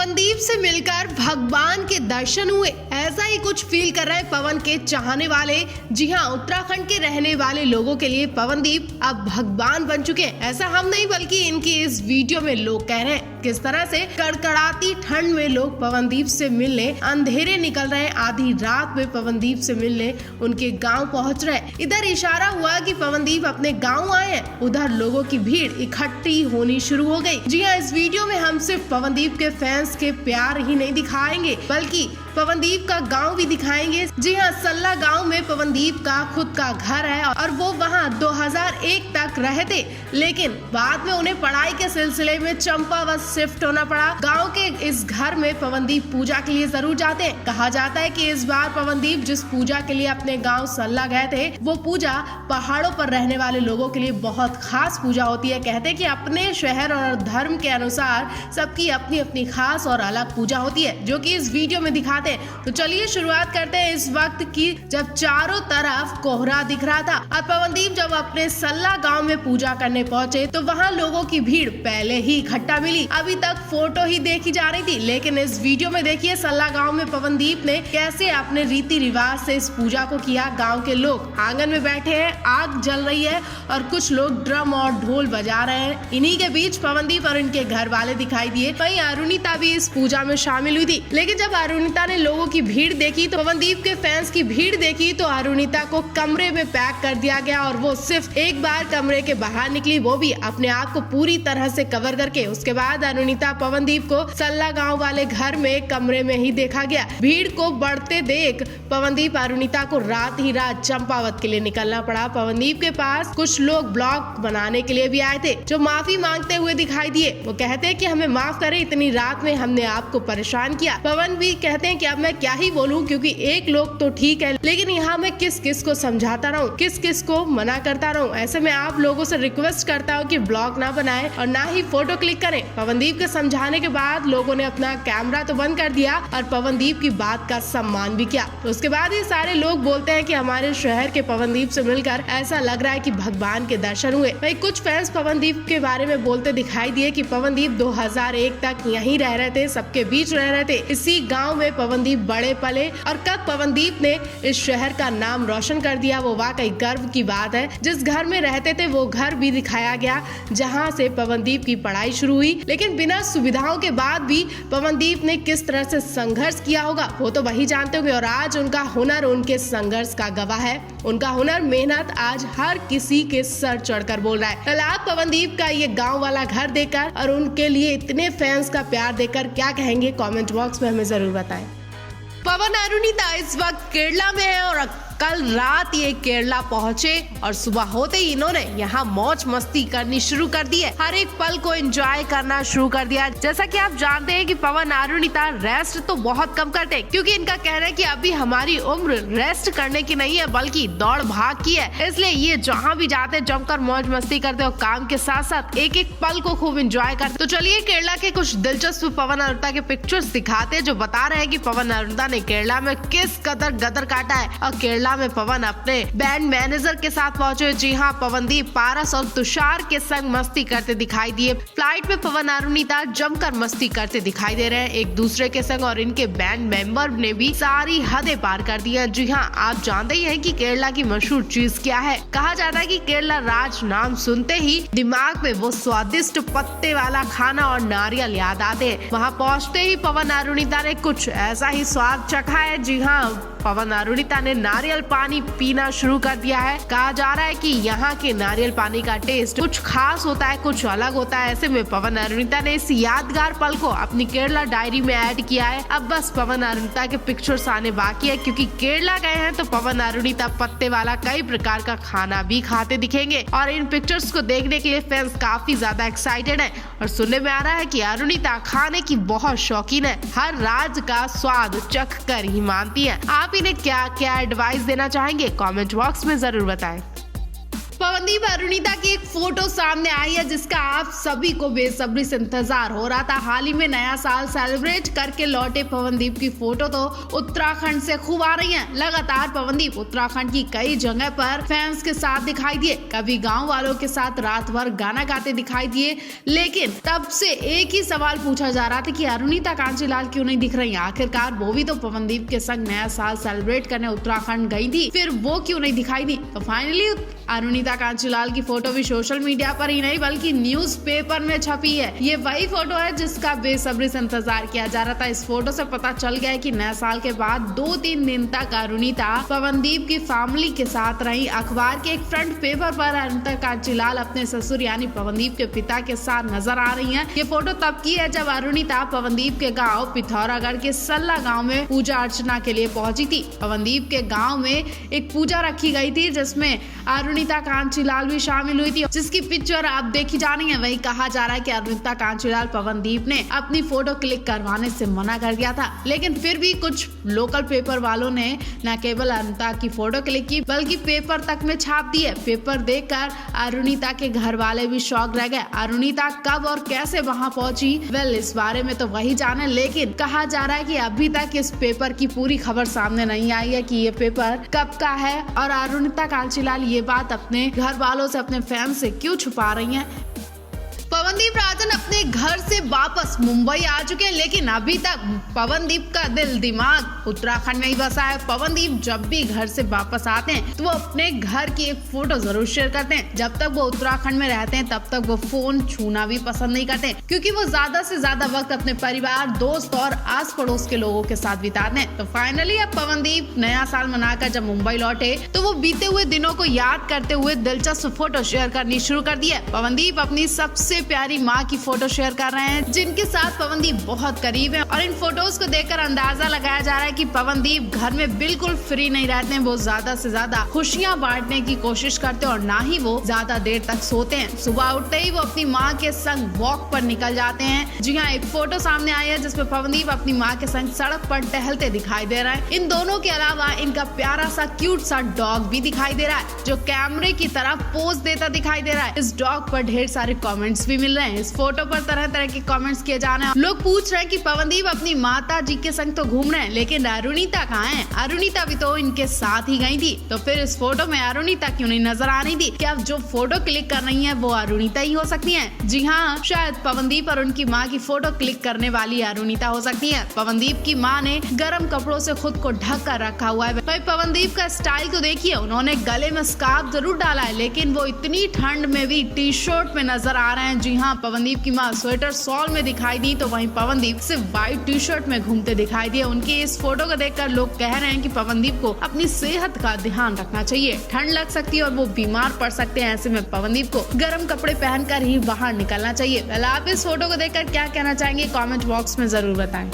पवनदीप से मिलकर भगवान के दर्शन हुए, ऐसा ही कुछ फील कर रहे हैं पवन के चाहने वाले। जी हां, उत्तराखंड के रहने वाले लोगों के लिए पवनदीप अब भगवान बन चुके हैं। ऐसा हम नहीं बल्कि इनकी इस वीडियो में लोग कह रहे हैं। किस तरह से कड़कड़ाती ठंड में लोग पवनदीप से मिलने अंधेरे निकल रहे हैं, आधी रात में पवनदीप से मिलने उनके गांव पहुंच रहे हैं। इधर इशारा हुआ कि पवनदीप अपने गांव आए हैं, उधर लोगों की भीड़ इकट्ठी होनी शुरू हो गई। जी हां, इस वीडियो में हम सिर्फ पवनदीप के फैंस के प्यार ही नहीं दिखाएंगे बल्कि पवनदीप का गांव भी दिखाएंगे। जी हां, सल्ला गांव में पवनदीप का खुद का घर है और वो वहां 2001 तक रहे थे, लेकिन बाद में उन्हें पढ़ाई के सिलसिले में चंपावत शिफ्ट होना पड़ा। गांव के इस घर में पवनदीप पूजा के लिए जरूर जाते हैं। कहा जाता है कि इस बार पवनदीप जिस पूजा के लिए अपने गांव सल्ला गए थे, वो पूजा पहाड़ों पर रहने वाले लोगों के लिए बहुत खास पूजा होती है। कहते हैं कि अपने शहर और धर्म के अनुसार सबकी अपनी अपनी खास और अलग पूजा होती है, जो कि इस वीडियो में दिखाते हैं। तो चलिए शुरुआत करते हैं इस वक्त की, जब चारों तरफ कोहरा दिख रहा था और पवनदीप जब अपने सल्ला गांव में पूजा करने पहुंचे तो वहां लोगों की भीड़ पहले ही इकट्ठा मिली। अभी तक फोटो ही देखी जा रही थी, लेकिन इस वीडियो में देखिए सल्ला गांव में पवनदीप ने कैसे अपने रीति रिवाज से इस पूजा को किया। गांव के लोग आंगन में बैठे हैं, आग जल रही है और कुछ लोग ड्रम और ढोल बजा रहे हैं। इन्हीं के बीच पवनदीप और इनके घर वाले दिखाई दिए। वहीं अरुणिता भी इस पूजा में शामिल हुई थी, लेकिन जब अरुणिता ने लोगों की भीड़ देखी तो पवनदीप के फैंस की भीड़ देखी तो अरुणिता को कमरे में पैक कर दिया गया और वो सिर्फ एक बार कमरे के बाहर निकली, वो भी अपने आप को पूरी तरह से कवर करके। उसके बाद अरुणिता पवनदीप को सल्ला गांव वाले घर में कमरे में ही देखा गया। भीड़ को बढ़ते देख पवनदीप अरुणिता को रात ही रात चंपावत के लिए निकलना पड़ा। पवनदीप के पास कुछ लोग ब्लॉग बनाने के लिए भी आए थे, जो माफी मांगते हुए दिखाई दिए। वो कहते हैं कि हमें माफ करें, इतनी रात में हमने आपको परेशान किया। पवन भी कहते हैं कि अब मैं क्या ही बोलूं, क्योंकि एक लोग तो ठीक है, लेकिन यहाँ मैं किस किस को समझाता रहूं, किस किस को मना करता रहूं। ऐसे में आप लोगों से रिक्वेस्ट करता हूँ कि ब्लॉग ना बनाएं और ना ही फोटो क्लिक करें। पवनदीप के समझाने के बाद लोगों ने अपना कैमरा तो बंद कर दिया और पवनदीप की बात का सम्मान भी किया। तो उसके बाद ये सारे लोग बोलते हैं कि हमारे शहर के पवनदीप से मिलकर ऐसा लग रहा है कि भगवान के दर्शन हुए। वही कुछ फैंस पवनदीप के बारे में बोलते दिखाई दिए कि पवनदीप 2001 तक यहीं रह रहे थे, सबके बीच रह रहे थे, इसी गाँव में पवनदीप बड़े पले और कब पवनदीप ने इस शहर का नाम रोशन कर दिया, वो वाकई गर्व की बात है। जिस घर में रहते थे वो घर भी दिखाया गया जहां से पवनदीप की पढ़ाई शुरू हुई, लेकिन बिना सुविधाओं के बाद भी पवनदीप ने किस तरह से संघर्ष किया होगा वो तो वही जानते होंगे। और आज उनका हुनर उनके संघर्ष का गवाह है। उनका हुनर, मेहनत आज हर किसी के सर चढ़कर बोल रहा है। कल आप पवनदीप का ये गाँव वाला घर देखकर और उनके लिए इतने फैंस का प्यार देखकर क्या कहेंगे, कॉमेंट बॉक्स में हमें जरूर बताएं। पवन अरुणिता इस वक्त केरला में है और कल रात ये केरला पहुंचे और सुबह होते ही इन्होंने यहाँ मौज मस्ती करनी शुरू कर दी है। हर एक पल को एंजॉय करना शुरू कर दिया। जैसा कि आप जानते हैं कि पवन अरुणिता रेस्ट तो बहुत कम करते हैं, क्योंकि इनका कहना है कि अभी हमारी उम्र रेस्ट करने की नहीं है बल्कि दौड़ भाग की है। इसलिए ये जहाँ भी जाते हैं जमकर मौज मस्ती करते और काम के साथ साथ एक एक पल को खूब एंजॉय करते। तो चलिए केरला के कुछ दिलचस्प पवन अरुणिता के पिक्चर्स दिखाते हैं, जो बता रहे हैं कि पवन अरुणिता ने केरला में किस कदर गदर काटा है। और केरला में पवन अपने बैंड मैनेजर के साथ पहुंचे। जी हां, पवनदीप पारस और तुषार के संग मस्ती करते दिखाई दिए। फ्लाइट में पवन अरुणिता जमकर मस्ती करते दिखाई दे रहे हैं एक दूसरे के संग, और इनके बैंड मेंबर ने भी सारी हदें पार कर दी है। जी हां, आप जानते ही हैं कि केरला की मशहूर चीज क्या है। कहा जाता है कि केरला राज नाम सुनते ही दिमाग में वो स्वादिष्ट पत्ते वाला खाना और नारियल याद आते हैं। वहां पहुंचते ही पवन अरुणिता ने कुछ ऐसा ही स्वाद चखा है। जी हां, पवन अरुणिता ने नारियल पानी पीना शुरू कर दिया है। कहा जा रहा है कि यहाँ के नारियल पानी का टेस्ट कुछ खास होता है, कुछ अलग होता है। ऐसे में पवन अरुणिता ने इस यादगार पल को अपनी केरला डायरी में ऐड किया है। अब बस पवन अरुणिता के पिक्चर्स आने बाकी है, क्योंकि केरला गए हैं तो पवन अरुणिता पत्ते वाला कई प्रकार का खाना भी खाते दिखेंगे और इन पिक्चर्स को देखने के लिए फैंस काफी ज्यादा एक्साइटेड है। और सुनने में आ रहा है कि अरुणिता खाने की बहुत शौकीन है, हर राज का स्वाद चख कर ही मानती है। आप इन्हें क्या क्या एडवाइस देना चाहेंगे, कमेंट बॉक्स में जरूर बताएं। पवनदीप अरुणिता की एक फोटो सामने आई है जिसका आप सभी को बेसब्री से इंतजार हो रहा था। हाल ही में नया साल सेलिब्रेट करके लौटे पवनदीप की फोटो तो उत्तराखंड से खूब आ रही है। लगातार पवनदीप उत्तराखंड की कई जगह पर फैंस के साथ दिखाई दिए, कभी गांव वालों के साथ रात भर गाना गाते दिखाई दिए। लेकिन तब से एक ही सवाल पूछा जा रहा था कि अरुणिता कांचीलाल क्यों नहीं दिख रही। आखिरकार वो भी तो पवनदीप के संग नया साल सेलिब्रेट करने उत्तराखंड गई थी, फिर वो क्यों नहीं दिखाई दी। तो फाइनली अरुणिता कांचीलाल की फोटो भी सोशल मीडिया पर ही नहीं बल्कि न्यूज़पेपर में छपी है। ये वही फोटो है जिसका बेसब्री से इंतजार किया जा रहा था। इस फोटो से पता चल गया है कि नया साल के बाद 2-3 दिन तक अरुणिता पवनदीप की फैमिली के साथ रही। अखबार के एक फ्रंट पेपर पर अरुणिता कांचीलाल अपने ससुर यानी पवनदीप के पिता के साथ नजर आ रही है। ये फोटो तब की है जब अरुणिता पवनदीप के गाँव पिथौरागढ़ के सल्ला गाँव में पूजा अर्चना के लिए पहुंची थी। पवनदीप के गाँव में एक पूजा रखी गई थी जिसमें अरुणिता कांचीलाल भी शामिल हुई थी, जिसकी पिक्चर आप देखी जा रही है। वही कहा जा रहा है कि अरुणिता कांचीलाल पवनदीप ने अपनी फोटो क्लिक करवाने से मना कर दिया था, लेकिन फिर भी कुछ लोकल पेपर वालों ने न केवल अरुणिता की फोटो क्लिक की बल्कि पेपर तक में छाप दी है। पेपर देखकर अरुणिता के घर वाले भी शॉक रह गए। अरुणिता कब और कैसे वहां पहुंची, वेल इस बारे में तो वही जाने, लेकिन कहा जा रहा है कि अभी तक इस पेपर की पूरी खबर सामने नहीं आई है कि ये पेपर कब का है और अरुणिता कांचीलाल ये बात अपने घर वालों से, अपने फैन से क्यों छुपा रही हैं। पवनदीप राजन अपने घर से वापस मुंबई आ चुके हैं, लेकिन अभी तक पवनदीप का दिल दिमाग उत्तराखंड में ही बसा है। पवनदीप जब भी घर से वापस आते हैं तो वो अपने घर की एक फोटो जरूर शेयर करते हैं। जब तक वो उत्तराखंड में रहते हैं तब तक वो फोन छूना भी पसंद नहीं करते, क्योंकि वो ज्यादा से ज्यादा वक्त अपने परिवार, दोस्त और आस पड़ोस के लोगों के साथ बिताते हैं। तो फाइनली अब पवनदीप नया साल मनाकर जब मुंबई लौटे तो वो बीते हुए दिनों को याद करते हुए दिलचस्प फोटो शेयर करनी शुरू कर दी है। पवनदीप अपनी सबसे प्यारी माँ की फोटो शेयर कर रहे हैं जिनके साथ पवनदीप बहुत करीब है, और इन फोटोज को देखकर अंदाजा लगाया जा रहा है कि पवनदीप घर में बिल्कुल फ्री नहीं रहते हैं। वो ज्यादा से ज्यादा खुशियाँ बांटने की कोशिश करते हैं और ना ही वो ज्यादा देर तक सोते हैं। सुबह उठते ही वो अपनी माँ के संग वॉक पर निकल जाते हैं। जी हाँ, एक फोटो सामने आई है जिसमें पवनदीप अपनी माँ के संग सड़क पर टहलते दिखाई दे रहा है। इन दोनों के अलावा इनका प्यारा सा क्यूट सा डॉग भी दिखाई दे रहा है जो कैमरे की तरफ पोज देता दिखाई दे रहा है। इस डॉग पर ढेर सारे कमेंट्स भी मिल रहे हैं। इस फोटो पर तरह तरह के कमेंट्स किए जा रहे हैं। लोग पूछ रहे हैं कि पवनदीप अपनी माता जी के संग तो घूम रहे हैं, लेकिन अरुणिता कहाँ है? अरुणिता भी तो इनके साथ ही गई थी, तो फिर इस फोटो में अरुणिता क्यों नहीं नजर आ रही थी? क्या जो फोटो क्लिक कर रही है वो अरुणिता ही हो सकती है? जी हाँ, शायद पवनदीप और उनकी माँ की फोटो क्लिक करने वाली अरुणिता हो सकती है। पवनदीप की माँ ने गर्म कपड़ों से खुद को ढक कर रखा हुआ है। भाई पवनदीप का स्टाइल को देखिए, उन्होंने गले में स्कार्फ जरूर डाला है, लेकिन वो इतनी ठंड में भी टी शर्ट में नजर आ रहे हैं। जी हाँ, पवनदीप की माँ स्वेटर शॉल में दिखाई दी तो वहीं पवनदीप सिर्फ व्हाइट टी शर्ट में घूमते दिखाई दिए। उनकी इस फोटो को देखकर लोग कह रहे हैं कि पवनदीप को अपनी सेहत का ध्यान रखना चाहिए, ठंड लग सकती है और वो बीमार पड़ सकते हैं। ऐसे में पवनदीप को गर्म कपड़े पहनकर ही बाहर निकलना चाहिए। आप इस फोटो को देखकर क्या कहना चाहेंगे? कमेंट बॉक्स में जरूर बताएं।